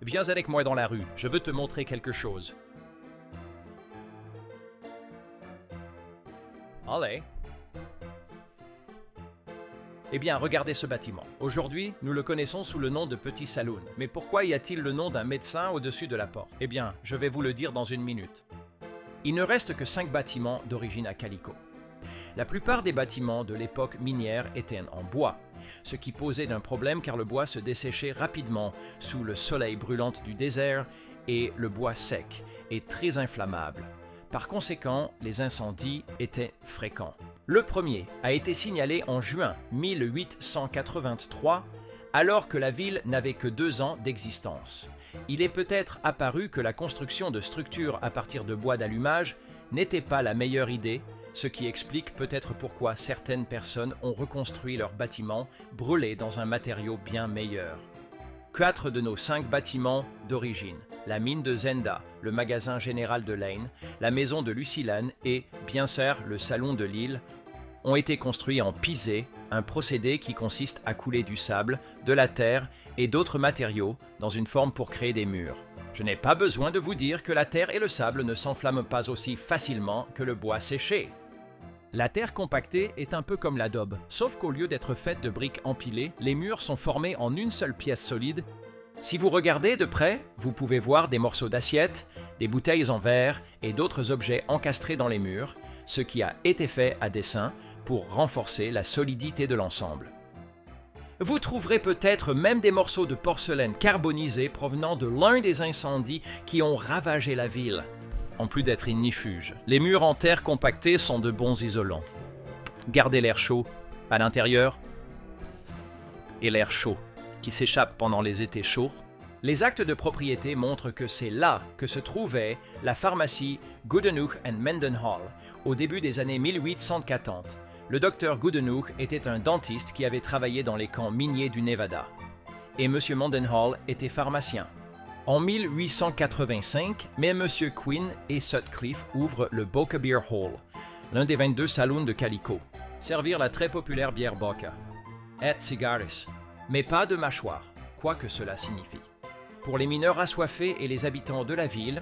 Viens avec moi dans la rue, je veux te montrer quelque chose. Allez. Eh bien, regardez ce bâtiment. Aujourd'hui, nous le connaissons sous le nom de Petit Saloon. Mais pourquoi y a-t-il le nom d'un médecin au-dessus de la porte? Eh bien, je vais vous le dire dans une minute. Il ne reste que 5 bâtiments d'origine à Calico. La plupart des bâtiments de l'époque minière étaient en bois, ce qui posait un problème car le bois se desséchait rapidement sous le soleil brûlant du désert et le bois sec est très inflammable. Par conséquent, les incendies étaient fréquents. Le premier a été signalé en juin 1883, alors que la ville n'avait que 2 ans d'existence. Il est peut-être apparu que la construction de structures à partir de bois d'allumage n'était pas la meilleure idée, ce qui explique peut-être pourquoi certaines personnes ont reconstruit leurs bâtiments brûlés dans un matériau bien meilleur. 4 de nos 5 bâtiments d'origine, la mine de Zenda, le magasin général de Lane, la maison de Lucilane et, bien sûr, le salon de Lille, ont été construits en pisé, un procédé qui consiste à couler du sable, de la terre et d'autres matériaux dans une forme pour créer des murs. Je n'ai pas besoin de vous dire que la terre et le sable ne s'enflamment pas aussi facilement que le bois séché. La terre compactée est un peu comme l'adobe, sauf qu'au lieu d'être faite de briques empilées, les murs sont formés en une seule pièce solide. Si vous regardez de près, vous pouvez voir des morceaux d'assiettes, des bouteilles en verre et d'autres objets encastrés dans les murs, ce qui a été fait à dessein pour renforcer la solidité de l'ensemble. Vous trouverez peut-être même des morceaux de porcelaine carbonisée provenant de l'un des incendies qui ont ravagé la ville. En plus d'être ignifuges, les murs en terre compactée sont de bons isolants. Gardez l'air chaud à l'intérieur et l'air chaud qui s'échappe pendant les étés chauds. Les actes de propriété montrent que c'est là que se trouvait la pharmacie Goodenough and Mendenhall au début des années 1840. Le docteur Goodenough était un dentiste qui avait travaillé dans les camps miniers du Nevada. Et M. Mendenhall était pharmacien. En 1885, M. Quinn et Sutcliffe ouvrent le Boca Beer Hall, l'un des 22 saloons de Calico. Servir la très populaire bière Boca. Et cigares. Mais pas de mâchoire, quoi que cela signifie. Pour les mineurs assoiffés et les habitants de la ville,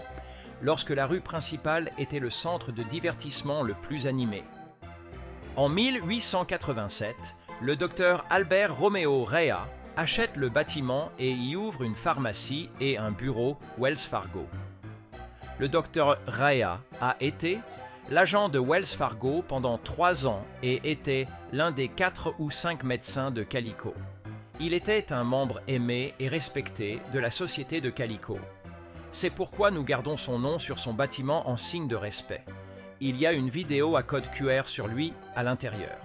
lorsque la rue principale était le centre de divertissement le plus animé. En 1887, le docteur Albert Romeo Rea achète le bâtiment et y ouvre une pharmacie et un bureau Wells Fargo. Le docteur Rea a été l'agent de Wells Fargo pendant 3 ans et était l'un des 4 ou 5 médecins de Calico. Il était un membre aimé et respecté de la société de Calico. C'est pourquoi nous gardons son nom sur son bâtiment en signe de respect. Il y a une vidéo à code QR sur lui à l'intérieur.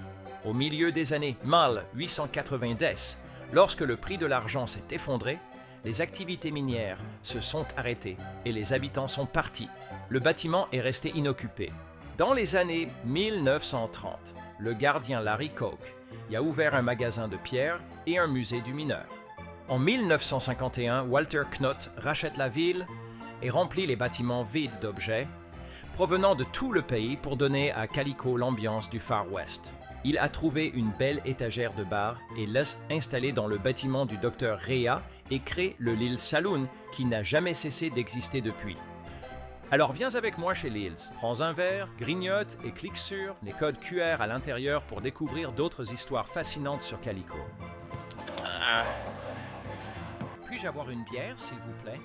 Au milieu des années 1890, lorsque le prix de l'argent s'est effondré, les activités minières se sont arrêtées et les habitants sont partis. Le bâtiment est resté inoccupé. Dans les années 1930, le gardien Larry Koch y a ouvert un magasin de pierre et un musée du mineur. En 1951, Walter Knott rachète la ville et remplit les bâtiments vides d'objets provenant de tout le pays pour donner à Calico l'ambiance du Far West. Il a trouvé une belle étagère de bar et laisse installer dans le bâtiment du docteur Rea et crée le Lille Saloon qui n'a jamais cessé d'exister depuis. Alors viens avec moi chez Lils, prends un verre, grignote et clique sur les codes QR à l'intérieur pour découvrir d'autres histoires fascinantes sur Calico. Puis-je avoir une bière, s'il vous plaît?